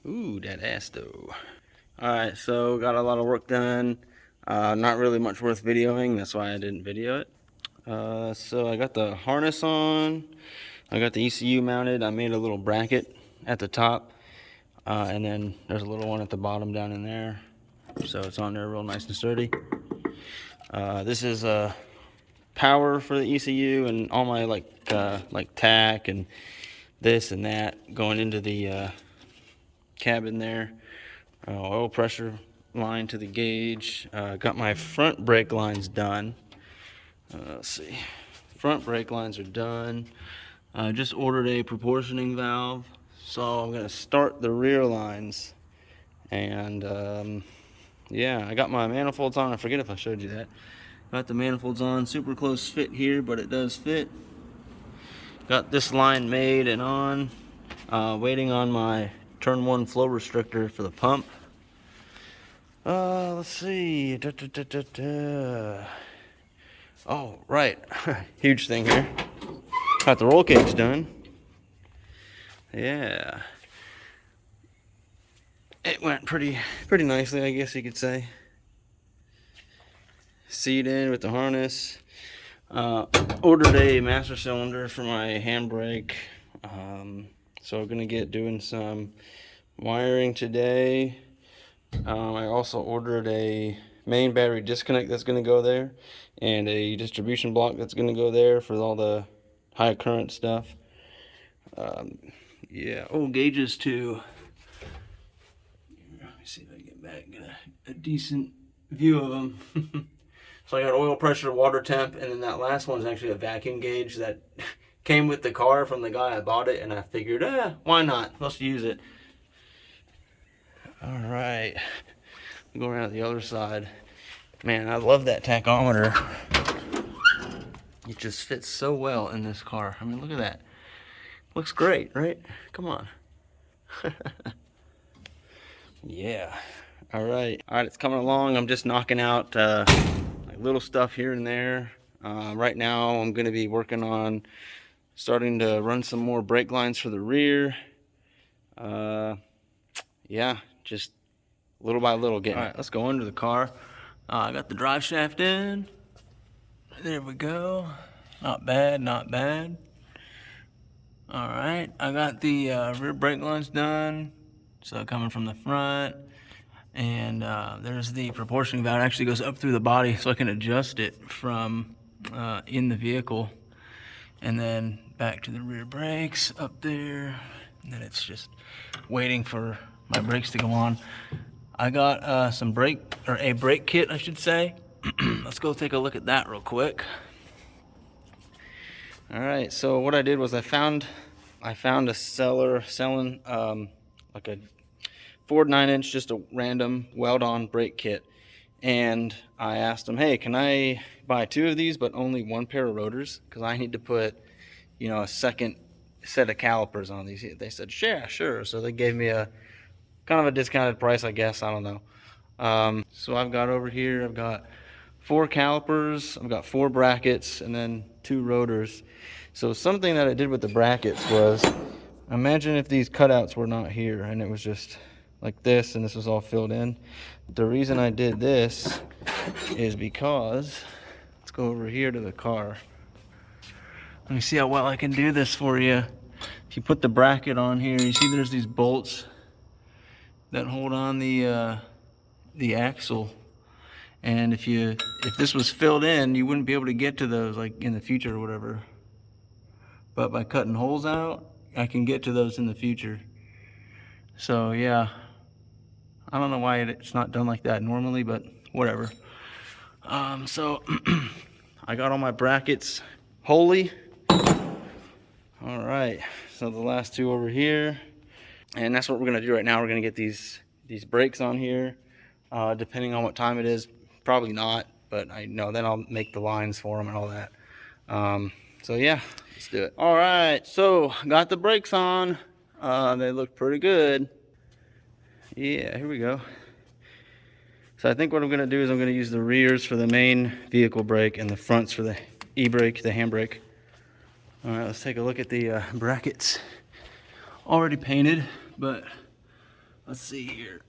Ooh, that ass though. Alright, so got a lot of work done. Not really much worth videoing, that's why I didn't video it. So I got the harness on, I got the ECU mounted, I made a little bracket at the top, and then there's a little one at the bottom down in there, so it's on there real nice and sturdy. This is power for the ECU and all my like tack and this and that going into the cabin there. Oil pressure line to the gauge. Got my front brake lines done. Let's see. Front brake lines are done. Just ordered a proportioning valve. So I'm going to start the rear lines. And yeah, I got my manifolds on. I forget if I showed you that. Got the manifolds on. Super close fit here, but it does fit. Got this line made and on. Waiting on my turn 1 flow restrictor for the pump. Let's see. Oh, right. Huge thing here. Got the roll cage done. Yeah. It went pretty nicely, I guess you could say. Seat in with the harness. Ordered a master cylinder for my handbrake. So we're gonna get doing some wiring today. I also ordered a main battery disconnect that's going to go there, and a distribution block that's going to go there for all the high current stuff. Yeah, gauges too. Let me see if I can get back and get a decent view of them. So I got oil pressure, water temp, and then that last one's actually a vacuum gauge that came with the car from the guy I bought it, and I figured, why not? Let's use it. All right, go around to the other side. Man, I love that tachometer. It just fits so well in this car. I mean, look at that. Looks great, right? Come on. Yeah. All right, it's coming along. I'm just knocking out like little stuff here and there. Right now, I'm going to be working on starting to run some more brake lines for the rear. Yeah, just little by little getting. All right, let's go under the car. I got the drive shaft in. There we go. Not bad, not bad. All right, I got the rear brake lines done. So coming from the front. And there's the proportioning valve. It actually goes up through the body so I can adjust it from in the vehicle. And then back to the rear brakes up there. And then it's just waiting for my brakes to go on. I got a brake kit, I should say. Let's go take a look at that real quick. All right, so what I did was I found a seller selling like a Ford 9-inch, just a random weld-on brake kit, and I asked them, hey, can I buy 2 of these but only 1 pair of rotors, because I need to put, you know, a second set of calipers on these. They said, sure. So they gave me a kind of a discounted price, I guess. I don't know. So I've got over here, I've got 4 calipers, I've got 4 brackets, and then 2 rotors. So something that I did with the brackets was, imagine if these cutouts were not here and it was just like this and this was all filled in. The reason I did this is because, let's go over here to the car. Let me see how well I can do this for you. If you put the bracket on here, you see there's these bolts that hold on the axle. And if this was filled in, you wouldn't be able to get to those like in the future or whatever. But by cutting holes out, I can get to those in the future. So yeah, I don't know why it's not done like that normally, but whatever. So I got all my brackets wholly. All right, so the last 2 over here, and that's what we're gonna do right now. We're gonna get these brakes on here, depending on what time it is. Probably not, but I know then I'll make the lines for them and all that. So yeah, let's do it. All right, so got the brakes on. They look pretty good. Yeah, here we go. So I think what I'm gonna do is I'm gonna use the rears for the main vehicle brake and the fronts for the e-brake, the handbrake. All right, let's take a look at the brackets. Already painted, but let's see here.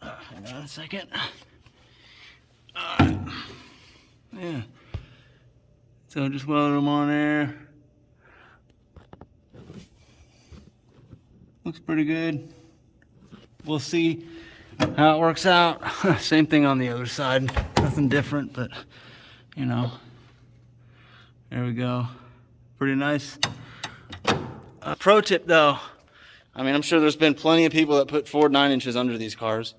Hang on a second. Yeah. So just welded them on there. Looks pretty good. We'll see how it works out. Same thing on the other side. Nothing different, but you know. There we go. Pretty nice. Pro tip though. I mean, I'm sure there's been plenty of people that put Ford 9-inches under these cars.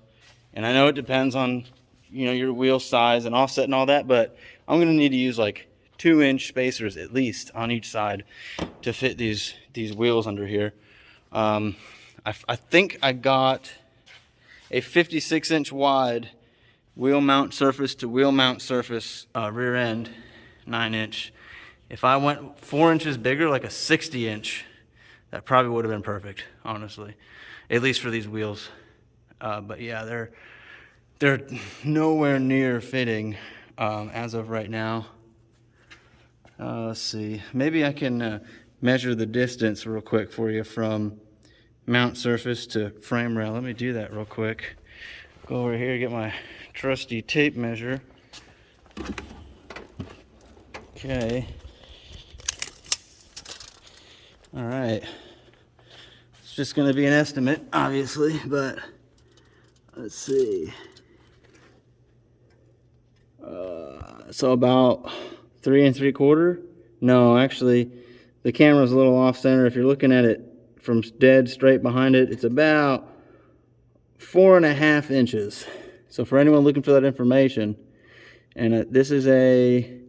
And I know it depends on, you know, your wheel size and offset and all that, but I'm gonna need to use like 2-inch spacers at least on each side to fit these wheels under here. I think I got a 56-inch wide wheel mount surface to wheel mount surface rear end 9-inch. If I went 4 inches bigger, like a 60-inch, that probably would have been perfect, honestly, at least for these wheels. But yeah, they're nowhere near fitting as of right now. Let's see, maybe I can measure the distance real quick for you from mount surface to frame rail. Let me do that real quick. Go over here, get my trusty tape measure. Okay. All right. It's just going to be an estimate, obviously, but let's see. So about 3 3/4. No, actually, the camera's a little off center. If you're looking at it from dead straight behind it, it's about 4.5 inches. So for anyone looking for that information, and this is a,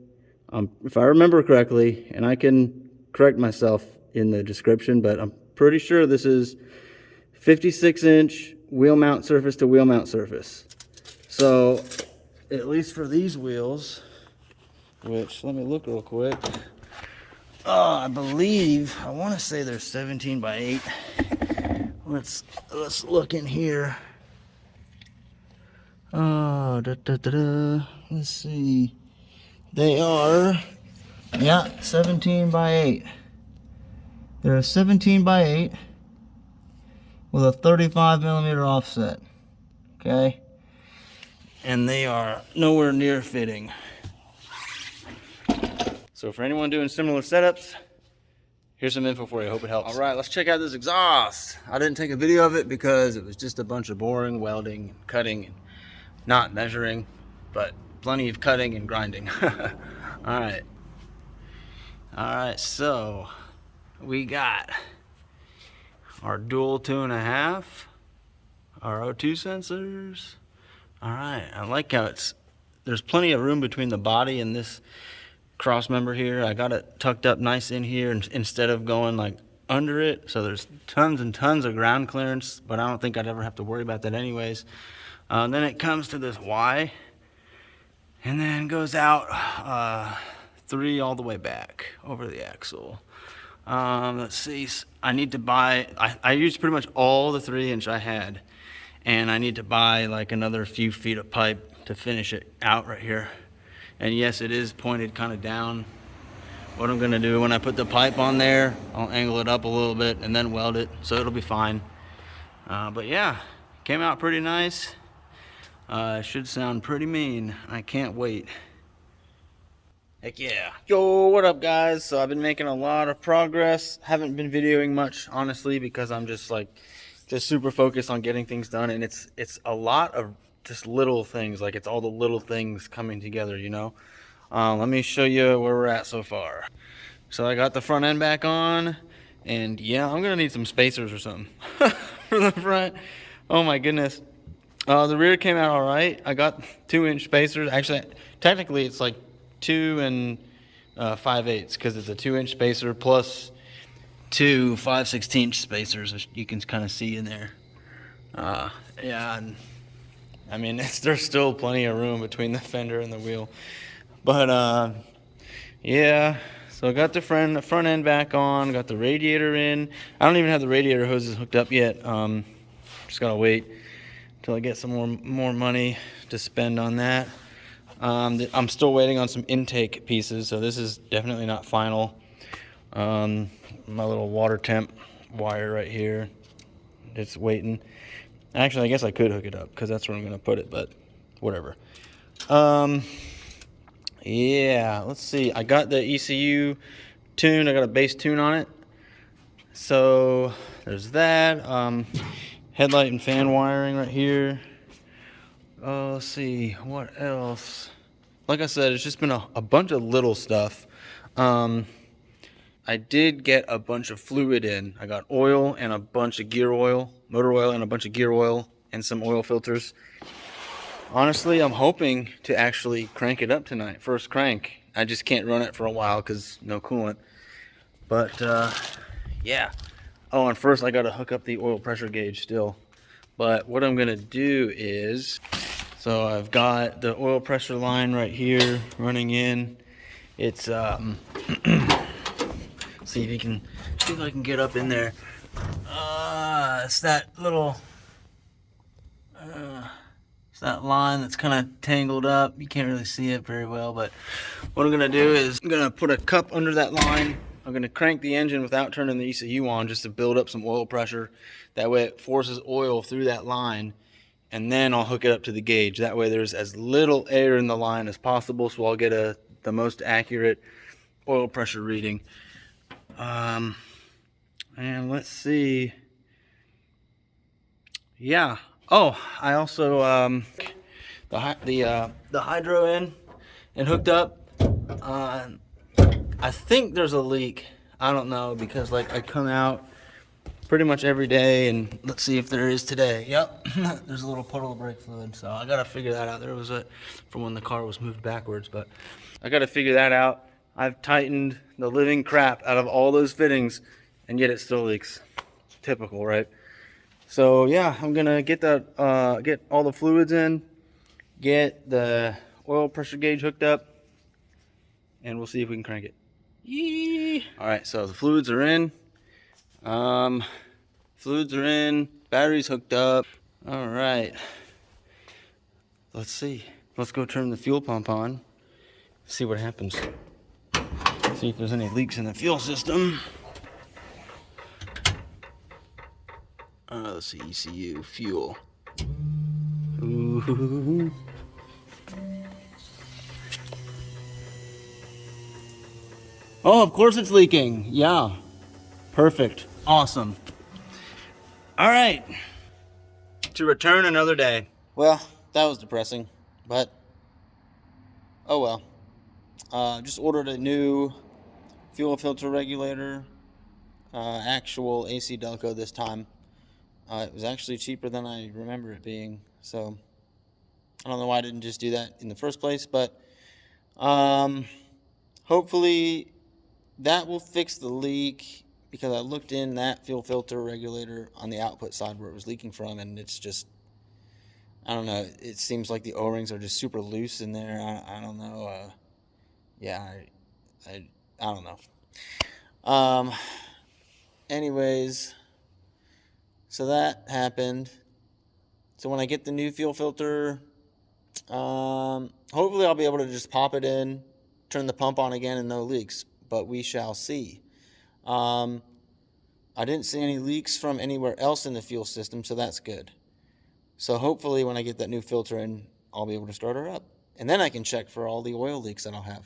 if I remember correctly, and I can correct myself in the description, but I'm pretty sure this is 56-inch wheel mount surface to wheel mount surface. So at least for these wheels, which let me look real quick. I believe, I want to say they're 17 by 8. Let's look in here. Let's see. They are, yeah, 17 by 8. They're a 17 by 8 with a 35 millimeter offset. Okay. And they are nowhere near fitting. So for anyone doing similar setups, here's some info for you. I hope it helps. All right, let's check out this exhaust. I didn't take a video of it because it was just a bunch of boring welding, cutting, and not measuring, but plenty of cutting and grinding. All right. All right, so we got our dual 2.5, our O2 sensors. All right, I like how there's plenty of room between the body and this cross member here. I got it tucked up nice in here instead of going like under it. So there's tons and tons of ground clearance, but I don't think I'd ever have to worry about that anyways. Then it comes to this Y, and then goes out 3 all the way back over the axle. Let's see, I need to buy, I used pretty much all the 3-inch I had, and I need to buy like another few feet of pipe to finish it out right here. And yes, it is pointed kind of down. What I'm gonna do when I put the pipe on there, I'll angle it up a little bit and then weld it, so it'll be fine. But yeah, came out pretty nice. Should sound pretty mean. I can't wait. Heck yeah. Yo, what up guys? So I've been making a lot of progress. Haven't been videoing much, honestly, because I'm just super focused on getting things done, and it's a lot of just little things, like it's all the little things coming together, you know. Let me show you where we're at so far. So I got the front end back on, and yeah, I'm gonna need some spacers or something for the front. Oh my goodness. The rear came out all right. I got 2-inch spacers. Actually, technically it's like 2 5/8 because it's a 2-inch spacer plus 2 5/16 spacers, which you can kind of see in there. Yeah, and I mean, there's still plenty of room between the fender and the wheel. But yeah, so I got the front end back on, got the radiator in. I don't even have the radiator hoses hooked up yet. Just gotta wait till I get some more money to spend on that. I'm still waiting on some intake pieces, so this is definitely not final. My little water temp wire right here, it's waiting. Actually, I guess I could hook it up because that's where I'm gonna put it, but whatever. Yeah, let's see. I got the ECU tuned. I got a base tune on it. So there's that. Headlight and fan wiring right here. Let's see, what else? Like I said, it's just been a bunch of little stuff. I did get a bunch of fluid in. I got oil and a bunch of gear oil, motor oil and a bunch of gear oil, and some oil filters. Honestly, I'm hoping to actually crank it up tonight. First crank. I just can't run it for a while because no coolant. But yeah. Oh, and first I got to hook up the oil pressure gauge still. But what I'm going to do is, so I've got the oil pressure line right here running in. It's see if I can get up in there. It's that little it's that line that's kind of tangled up. You can't really see it very well, but what I'm gonna do is I'm gonna put a cup under that line. I'm gonna crank the engine without turning the ECU on just to build up some oil pressure. That way it forces oil through that line, and then I'll hook it up to the gauge. That way there's as little air in the line as possible, so I'll get the most accurate oil pressure reading. And let's see. Yeah. Oh, I also the hydro in and hooked up. I think there's a leak. I don't know because like I come out pretty much every day, and let's see if there is today. Yep, there's a little puddle of brake fluid, so I gotta figure that out. There was a from when the car was moved backwards, but I gotta figure that out. I've tightened the living crap out of all those fittings, and yet it still leaks. Typical, right? So yeah, I'm gonna get that, get all the fluids in, get the oil pressure gauge hooked up, and we'll see if we can crank it. Yee! All right, so the fluids are in. Fluids are in. Battery's hooked up. All right. Let's see. Let's go turn the fuel pump on. See what happens. See if there's any leaks in the fuel system. Let's see, ECU, fuel. Ooh. Oh, of course it's leaking. Yeah. Perfect. Awesome. All right. To return another day. Well, that was depressing, but oh well. Just ordered a new fuel filter regulator, actual AC Delco this time. It was actually cheaper than I remember it being, so I don't know why I didn't just do that in the first place, but hopefully that will fix the leak, because I looked in that fuel filter regulator on the output side where it was leaking from, and it's just, I don't know, it seems like the O-rings are just super loose in there. I don't know. Yeah, I don't know. Anyways, so that happened. So when I get the new fuel filter, hopefully I'll be able to just pop it in, turn the pump on again, and no leaks. But we shall see. I didn't see any leaks from anywhere else in the fuel system, so that's good. So hopefully when I get that new filter in, I'll be able to start her up. And then I can check for all the oil leaks that I'll have.